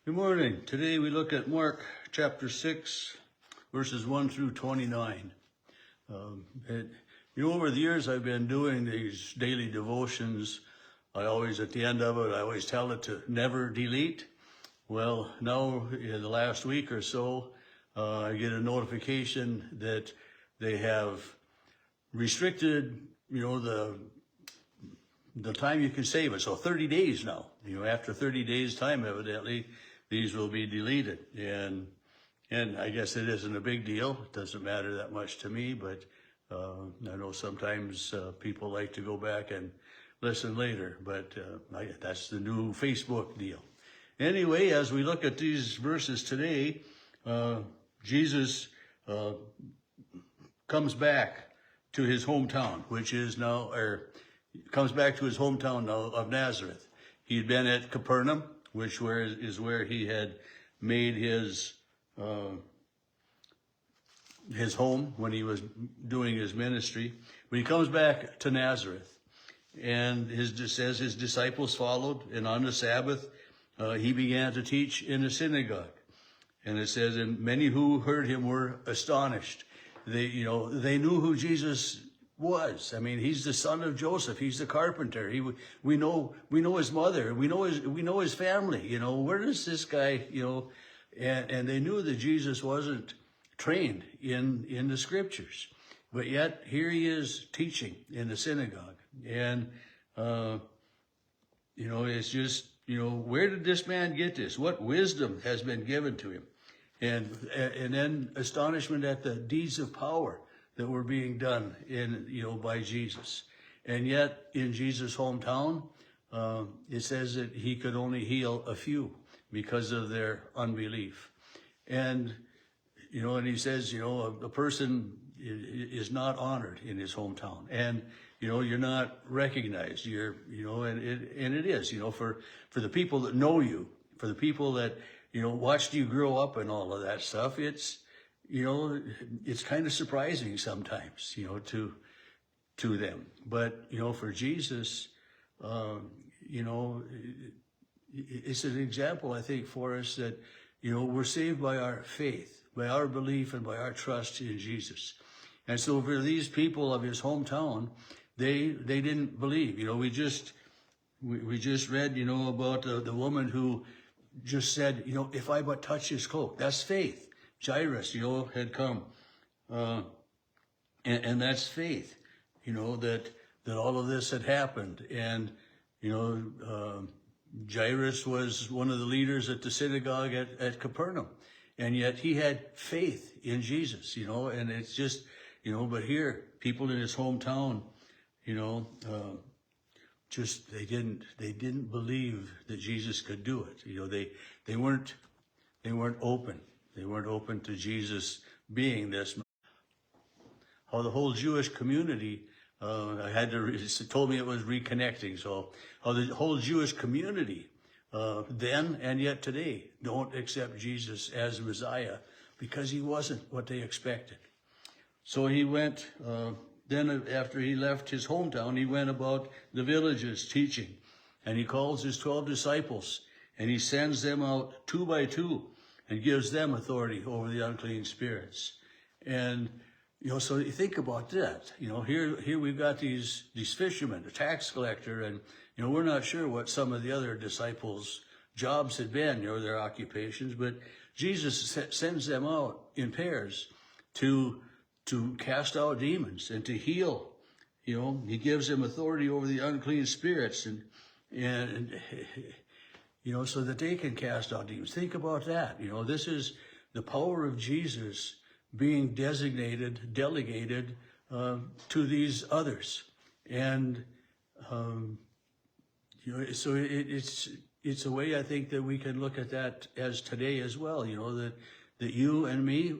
Good morning. Today we look at Mark chapter 6, verses 1 through 29. Over the years I've been doing these daily devotions. I always, at the end of it, I always tell it to never delete. Well, now in the last week or so, I get a notification that they have restricted, the time you can save it. So 30 days now. After 30 days time, evidently, these will be deleted. And I guess it isn't a big deal. It doesn't matter that much to me, but I know sometimes people like to go back and listen later, but that's the new Facebook deal. Anyway, as we look at these verses today, Jesus comes back to his hometown, which is now, comes back to his hometown now of Nazareth. He'd been at Capernaum, which is where he had made his home when he was doing his ministry. But he comes back to Nazareth, and it says his disciples followed, and on the Sabbath he began to teach in the synagogue. And it says, and many who heard him were astonished. They knew who Jesus was. I mean, he's the son of Joseph. He's the carpenter. We know his mother. We know his family. Where does this guy? And they knew that Jesus wasn't trained in the scriptures, but yet here he is teaching in the synagogue. And it's just where did this man get this? What wisdom has been given to him? And then astonishment at the deeds of power that were being done by Jesus. And yet in Jesus' hometown, it says that he could only heal a few because of their unbelief. And and he says, a person is not honored in his hometown, and you're not recognized. And it is, for the people that know you, for the people that watched you grow up and all of that stuff. It's kind of surprising sometimes, to them. But, for Jesus, it's an example, I think, for us that, we're saved by our faith, by our belief, and by our trust in Jesus. And so for these people of his hometown, they didn't believe. We just read, about the woman who just said, if I but touch his cloak, that's faith. Jairus, had come, and that's faith, that all of this had happened. And, Jairus was one of the leaders at the synagogue at Capernaum, and yet he had faith in Jesus, and it's just, but here, people in his hometown, just, they didn't believe that Jesus could do it. They weren't open. They weren't open to Jesus being this. How the whole Jewish community, it told me it was reconnecting. So how the whole Jewish community, then and yet today, don't accept Jesus as Messiah because he wasn't what they expected. So he went, then after he left his hometown, he went about the villages teaching, and he calls his 12 disciples, and he sends them out 2 by 2. And gives them authority over the unclean spirits. And, so you think about that. Here we've got these fishermen, a tax collector, and, we're not sure what some of the other disciples' jobs had been, their occupations, but Jesus sends them out in pairs to cast out demons and to heal. He gives them authority over the unclean spirits and so that they can cast out demons. Think about that. This is the power of Jesus being delegated to these others. And, so it's a way I think that we can look at that as today as well, that you and me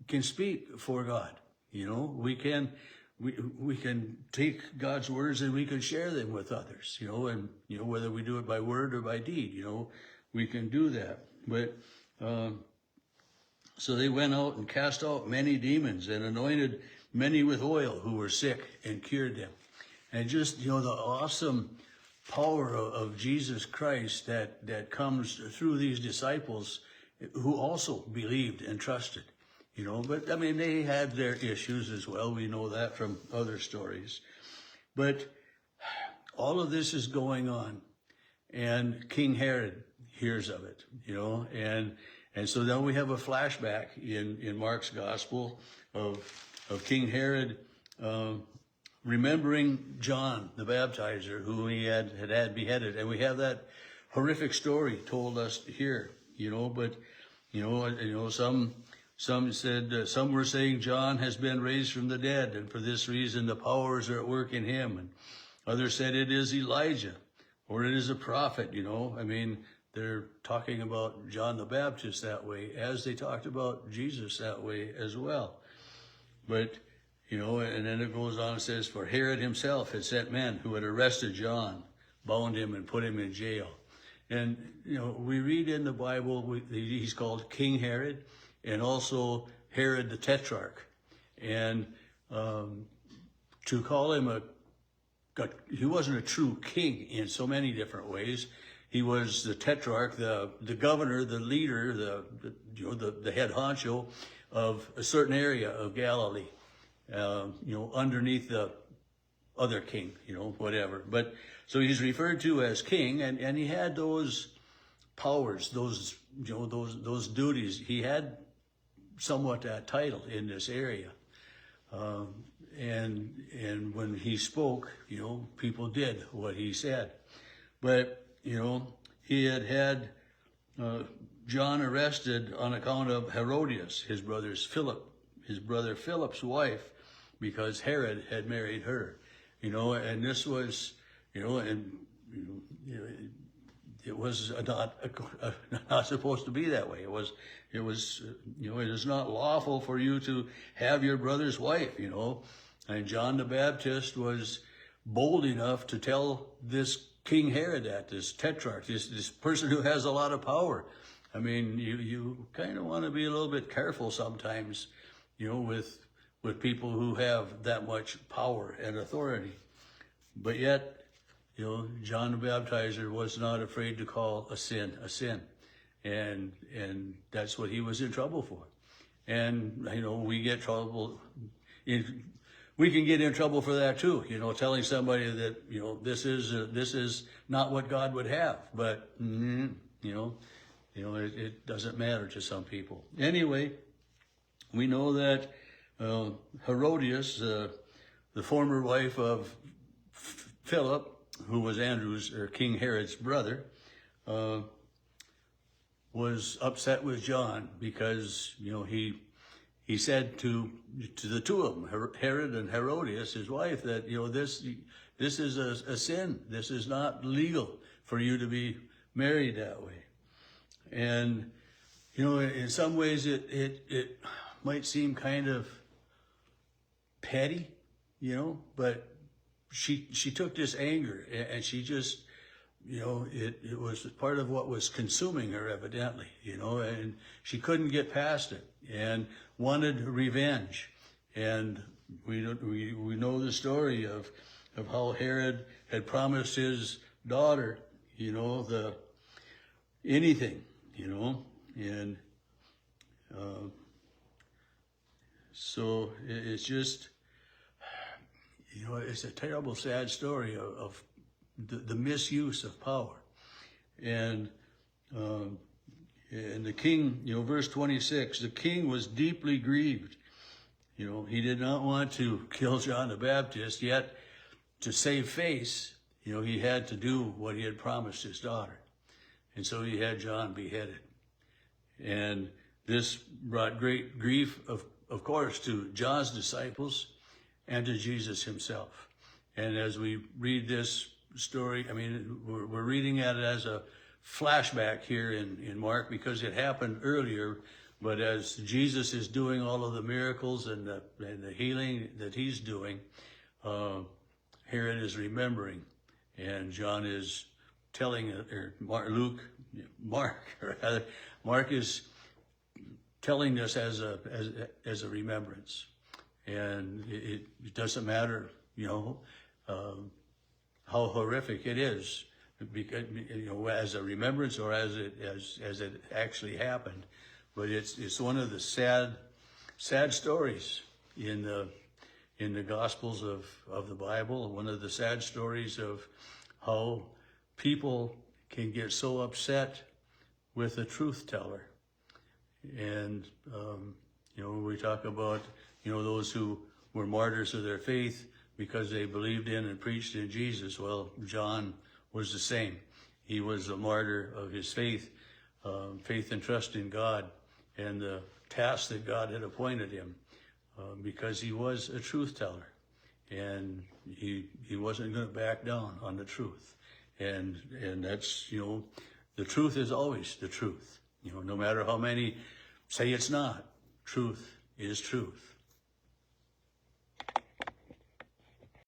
can speak for God. We can take God's words and we can share them with others, and, whether we do it by word or by deed, we can do that. But, so they went out and cast out many demons and anointed many with oil who were sick and cured them. And just, the awesome power of Jesus Christ that comes through these disciples who also believed and trusted, you know. But I mean, they had their issues as well. We know that from other stories. But all of this is going on, and King Herod hears of it, you know, and so then we have a flashback in Mark's gospel of King Herod remembering John the Baptizer, who he had beheaded, and we have that horrific story told us here, you know. But you know, some said, some were saying John has been raised from the dead, and for this reason the powers are at work in him, and others said it is Elijah, or it is a prophet, you know. I mean, they're talking about John the Baptist that way, as they talked about Jesus that way as well. But, you know, and then it goes on and says, for Herod himself had sent men who had arrested John, bound him, and put him in jail. And, you know, we read in the Bible, he's called King Herod, and also Herod the Tetrarch. And to call him he wasn't a true king in so many different ways. He was the tetrarch, the governor, the leader, the head honcho of a certain area of Galilee, you know, underneath the other king, you know, whatever. But so he's referred to as king, and he had those powers, those, you know, those duties. He had somewhat that title in this area. And when he spoke, you know, people did what he said. But, you know, he had John arrested on account of Herodias, his brother Philip's wife, because Herod had married her, you know. And this was, you know, and you know, it was not supposed to be that way. It was, you know, it is not lawful for you to have your brother's wife, you know. And John the Baptist was bold enough to tell this King Herod that, this tetrarch, this person who has a lot of power. I mean, you kind of want to be a little bit careful sometimes, you know, with people who have that much power and authority. But yet, you know, John the Baptizer was not afraid to call a sin a sin. And that's what he was in trouble for. And, you know, we can get in trouble for that too, you know, telling somebody that, you know, this is not what God would have. But, you know, it doesn't matter to some people. Anyway, we know that Herodias, the former wife of Philip, who was King Herod's brother, was upset with John because, you know, he said to the two of them, Herod and Herodias, his wife, that, you know, this is a sin. This is not legal for you to be married that way. And, you know, in some ways it might seem kind of petty, you know, but she took this anger and she just, you know, it was part of what was consuming her, evidently, you know, and she couldn't get past it and wanted revenge. And we know the story of how Herod had promised his daughter, you know, anything, you know, and so it's just, you know, it's a terrible, sad story of the misuse of power. And the king, you know, verse 26, the king was deeply grieved. You know, he did not want to kill John the Baptist, yet to save face, you know, he had to do what he had promised his daughter. And so he had John beheaded. And this brought great grief, of course, to John's disciples and to Jesus himself. And as we read this story, I mean, we're reading at it as a flashback here in Mark because it happened earlier, but as Jesus is doing all of the miracles and the healing that he's doing, Herod is remembering, and John is telling, Mark is telling this as a remembrance. And it doesn't matter, you know, how horrific it is, because, you know, as a remembrance or as it actually happened. But it's one of the sad stories in the Gospels of the Bible. One of the sad stories of how people can get so upset with a truth teller. And you know, we talk about, you know, those who were martyrs of their faith because they believed in and preached in Jesus. Well, John was the same. He was a martyr of his faith, faith and trust in God and the task that God had appointed him, because he was a truth teller, and he wasn't going to back down on the truth. And that's, you know, the truth is always the truth. You know, no matter how many say it's not, truth is truth.